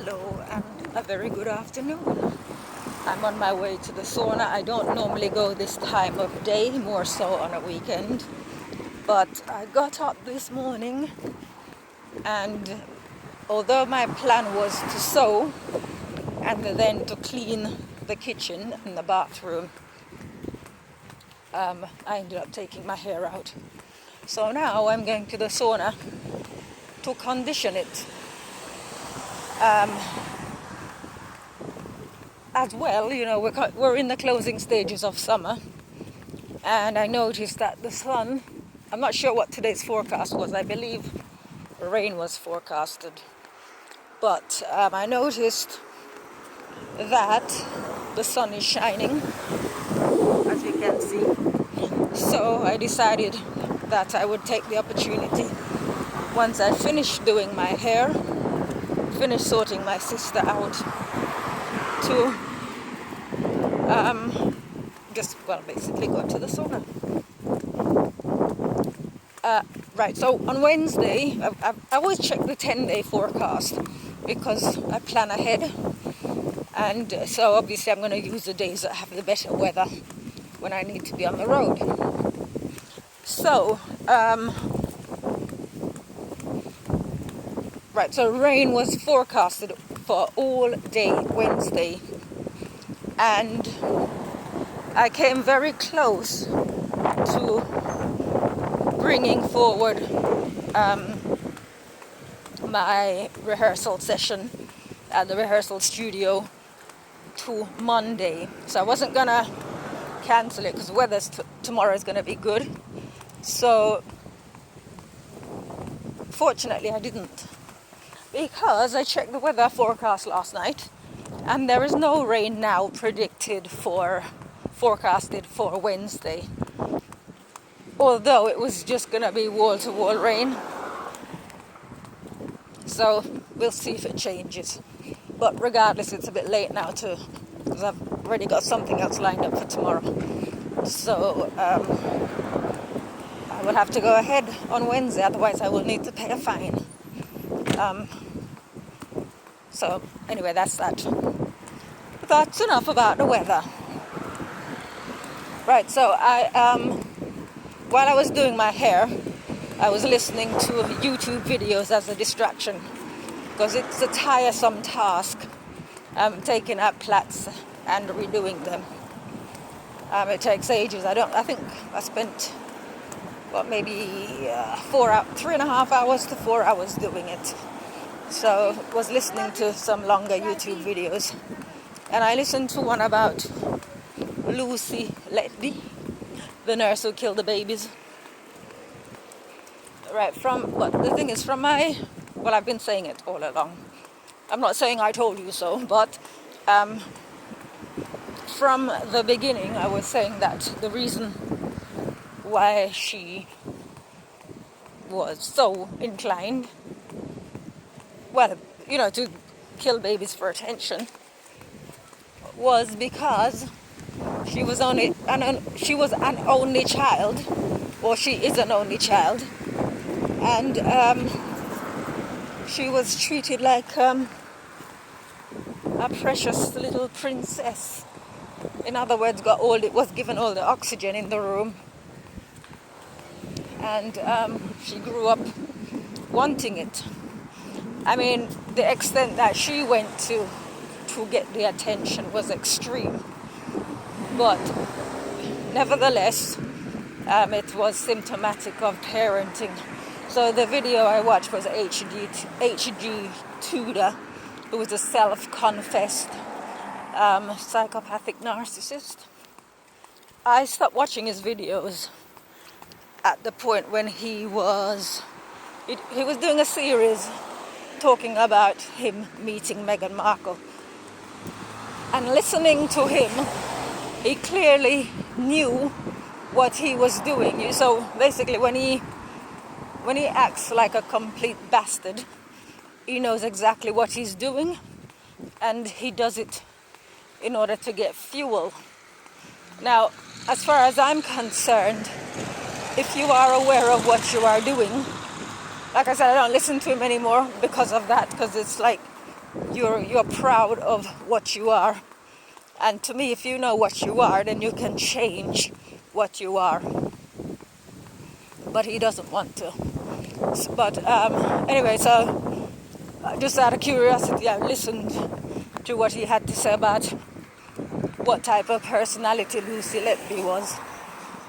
Hello and a very good afternoon. I'm on my way to the sauna. I don't normally go this time of day, more so on a weekend. But I got up this morning and although my plan was to sew and then to clean the kitchen and the bathroom, I ended up taking my hair out. So now I'm going to the sauna to condition it. As well, you know, we're in the closing stages of summer, and I noticed that the sun, I'm not sure what today's forecast was, I believe rain was forecasted, but I noticed that the sun is shining, as you can see. So I decided that I would take the opportunity, once I finish doing my hair, finish sorting my sister out, to basically go to the sauna. Right, so on Wednesday, I always check the 10-day forecast because I plan ahead, and so obviously I'm going to use the days that have the better weather when I need to be on the road. So, so rain was forecasted for all day Wednesday, and I came very close to bringing forward my rehearsal session at the rehearsal studio to Monday. So I wasn't gonna cancel it because the weather tomorrow is gonna be good. So fortunately I didn't, because I checked the weather forecast last night and there is no rain now forecasted for Wednesday, although it was just gonna be wall-to-wall rain. So we'll see if it changes, but regardless it's a bit late now because I've already got something else lined up for tomorrow. So I will have to go ahead on Wednesday, otherwise I will need to pay a fine. So anyway, that's that. That's enough about the weather. Right, so while I was doing my hair, I was listening to YouTube videos as a distraction, because it's a tiresome task taking out plaits and redoing them. It takes ages. I think I spent maybe 3.5 hours to 4 hours doing it. So I was listening to some longer YouTube videos, and I listened to one about Lucy Letby, the nurse who killed the babies. Right, the thing is, I've been saying it all along. I'm not saying I told you so, but from the beginning I was saying that the reason why she was so inclined, to kill babies for attention, was because she was an only child, or she is an only child, and she was treated like a precious little princess. In other words, was given all the oxygen in the room, and she grew up wanting it. I mean, the extent that she went to get the attention was extreme, but nevertheless, it was symptomatic of parenting. So the video I watched was H.G. Tudor, who was a self-confessed psychopathic narcissist. I stopped watching his videos at the point when he was doing a series talking about him meeting Meghan Markle. And listening to him, he clearly knew what he was doing. So basically, when he acts like a complete bastard, he knows exactly what he's doing, and he does it in order to get fuel. Now, as far as I'm concerned, if you are aware of what you are doing, like I said, I don't listen to him anymore because of that, because it's like you're proud of what you are. And to me, if you know what you are, then you can change what you are. But he doesn't want to. But anyway, so just out of curiosity, I listened to what he had to say about what type of personality Lucy Letby was.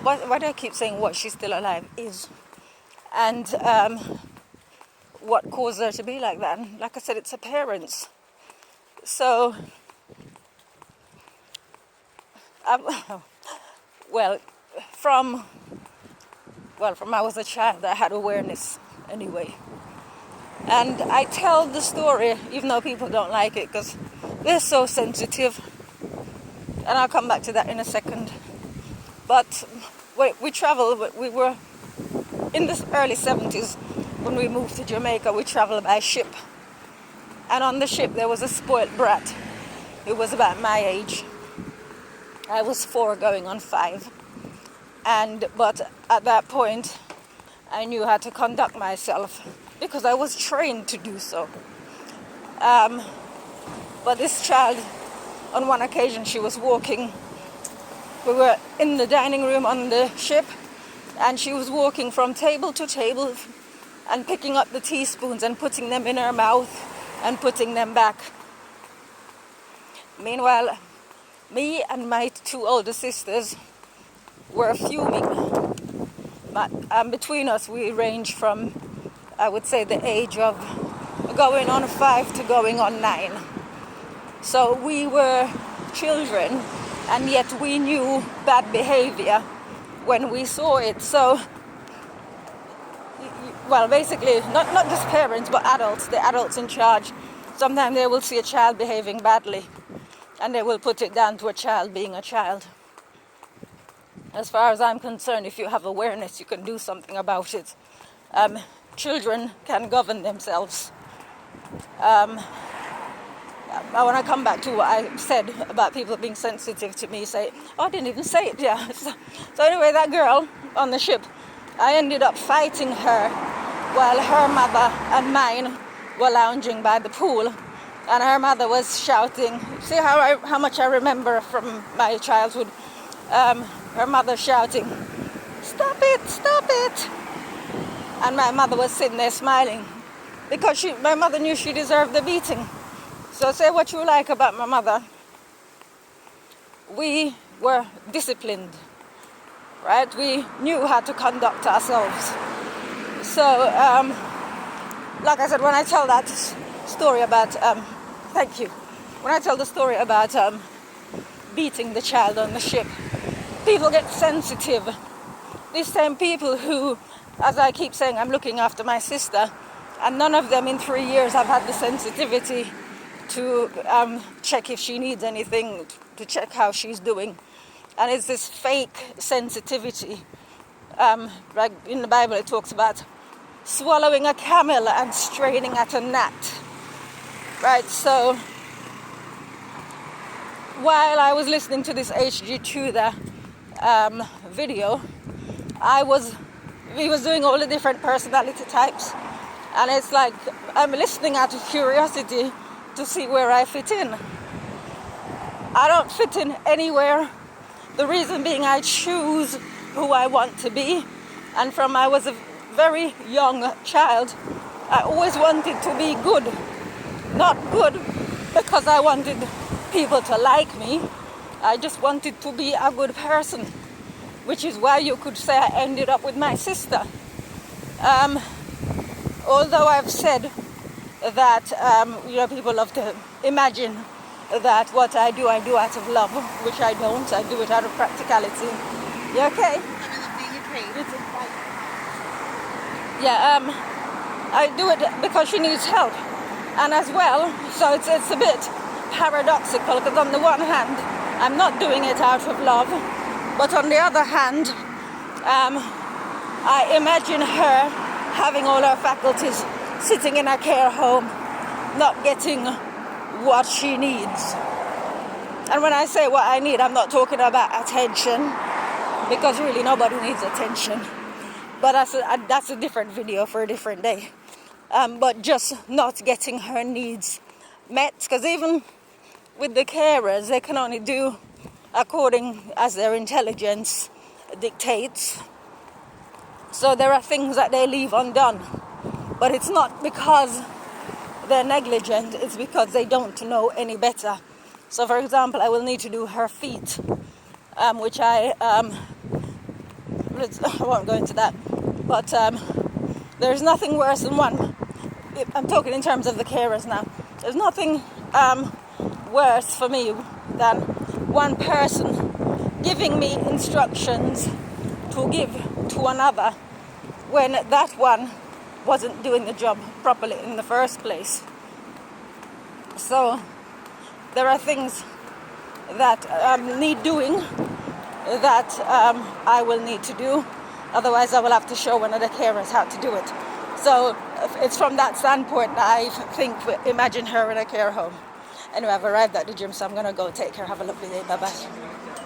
Why do I keep saying what? She's still alive is. And what caused her to be like that. And like I said, it's her parents. So, from I was a child, I had awareness anyway. And I tell the story, even though people don't like it, because they're so sensitive. And I'll come back to that in a second. But we traveled, we were in the early 70s when we moved to Jamaica, we traveled by ship. And on the ship there was a spoilt brat who was about my age. I was 4 going on 5. But at that point, I knew how to conduct myself because I was trained to do so. But this child, on one occasion, she was walking. We were in the dining room on the ship, and she was walking from table to table and picking up the teaspoons and putting them in her mouth and putting them back. Meanwhile, me and my 2 older sisters were fuming. But between us, we range from, I would say, the age of going on 5 to going on 9. So we were children, and yet we knew bad behavior when we saw it. So, basically, not just parents, but adults, the adults in charge. Sometimes they will see a child behaving badly, and they will put it down to a child being a child. As far as I'm concerned, if you have awareness, you can do something about it. Children can govern themselves. I want to come back to what I said about people being sensitive to me. I didn't even say it, yeah. So anyway, that girl on the ship, I ended up fighting her while her mother and mine were lounging by the pool. And her mother was shouting. See how much I remember from my childhood? Her mother shouting, "Stop it, stop it!" And my mother was sitting there smiling because my mother knew she deserved the beating. So say what you like about my mother. We were disciplined, right? We knew how to conduct ourselves. So, like I said, when I tell that story about, thank you. When I tell the story about beating the child on the ship, people get sensitive. These same people who, as I keep saying, I'm looking after my sister, and none of them in 3 years have had the sensitivity to check if she needs anything, to check how she's doing. And it's this fake sensitivity. Like in the Bible it talks about swallowing a camel and straining at a gnat. Right, so while I was listening to this H.G. Tudor video, he was doing all the different personality types, and it's like I'm listening out of curiosity to see where I fit in. I don't fit in anywhere. The reason being I choose who I want to be, and from I was a very young child, I always wanted to be good. Not good because I wanted people to like me. I just wanted to be a good person, which is why you could say I ended up with my sister. Although I've said that people love to imagine that what I do out of love, which I don't. I do it out of practicality. You okay? Yeah, I do it because she needs help, and as well, so it's a bit paradoxical, because on the one hand, I'm not doing it out of love, but on the other hand, I imagine her having all her faculties, sitting in a care home, not getting what she needs. And when I say what I need, I'm not talking about attention, because really nobody needs attention. But that's a different video for a different day. But just not getting her needs met, because even with the carers, they can only do according as their intelligence dictates. So there are things that they leave undone. But it's not because they're negligent, it's because they don't know any better. So for example, I will need to do her feet, which I won't go into that. But there's nothing worse than one. I'm talking in terms of the carers now. There's nothing worse for me than one person giving me instructions to give to another when that one wasn't doing the job properly in the first place. So there are things that need doing that I will need to do. Otherwise I will have to show one of the carers how to do it. So it's from that standpoint I think, imagine her in a care home. Anyway, I've arrived at the gym, so I'm going to go take care. Have a lovely day. Bye-bye.